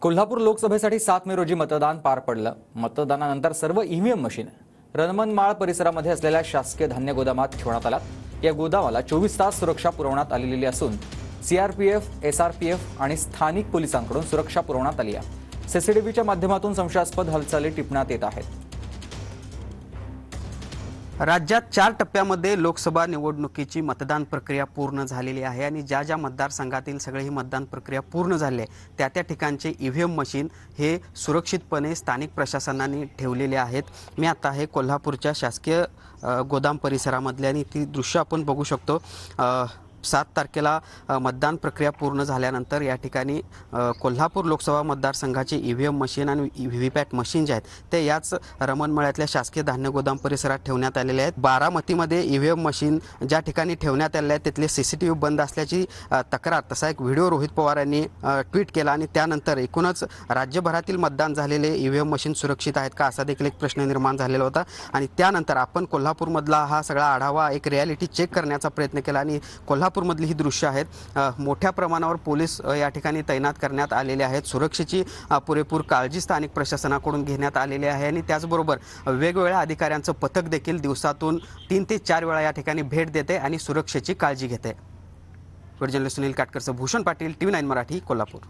कोल्हापूर लोकसभेसाठी 7 मे रोजी मतदान पार पडलं। मतदानानंतर सर्व ईव्हीएम मशीन रणमनमाळ परिसरामध्ये असलेल्या शासकीय धान्य गोदामात ठेवण्यात आल्यात। या गोदामाला 24 तास सुरक्षा पुरवण्यात आलेली असून सीआरपीएफ, एसआरपीएफ आणि स्थानिक पोलिसांकडून सुरक्षा पुरवण्यात आली आहे। सीसीटीव्हीच्या माध्यमातून संशयास्पद हालचाली टिपण्यात येत आहेत। राज्यात 4 टप्प्यामध्ये लोकसभा निवडणुकीची मतदान प्रक्रिया पूर्ण झालेली आहे आणि ज्या मतदारसंघातील सगळे ही मतदान प्रक्रिया पूर्ण झाली आहे त्या ठिकाणचे ईव्हीएम मशीन हे सुरक्षितपणे स्थानिक प्रशासनाने ठेवलेले आहेत। मी आता आहे कोल्हापूरच्या शासकीय गोदाम परिसरामधले आणि ती दृश्य आपण बघू शकतो। 7 तारखेला मतदान प्रक्रिया पूर्ण झाल्यानंतर या ठिकाणी कोल्हापूर लोकसभा मतदारसंघाचे ईव्हीएम मशीन आणि व्हीव्हीपॅट मशीन जे आहेत ते याच रमणमळ्यातल्या शासकीय धान्य गोदाम परिसरात ठेवण्यात आलेले आहेत। बारामतीमध्ये ईव्हीएम मशीन ज्या ठिकाणी ठेवण्यात आले आहेत तिथले सीसीटीव्ही बंद असल्याची तक्रार, तसा एक व्हिडिओ रोहित पवार यांनी ट्विट केला आणि त्यानंतर एकूणच राज्यभरातील मतदान झालेले ईव्हीएम मशीन सुरक्षित आहेत का असा देखील एक प्रश्न निर्माण झालेला होता आणि त्यानंतर आपण कोल्हापूरमधला हा सगळा आढावा एक रियालिटी चेक करण्याचा प्रयत्न केला आणि कोल्हापूरमधली ही दृश्य आहेत। मोठ्या प्रमाणावर पोलीस या ठिकाणी तैनात करण्यात आलेले आहेत। सुरक्षेची पुरेपूर काळजी स्थानिक प्रशासनाकडून घेण्यात आलेली आहे आणि त्याचबरोबर वेगवेगळ्या अधिकाऱ्यांचं पथक देखील दिवसातून 3 ते 4 वेळा या ठिकाणी भेट देते आणि सुरक्षेची काळजी घेते। व्हिडिओ जर्नलिस्ट सुनील काटकरसह भूषण पाटील, TV9 मराठी, कोल्हापूर।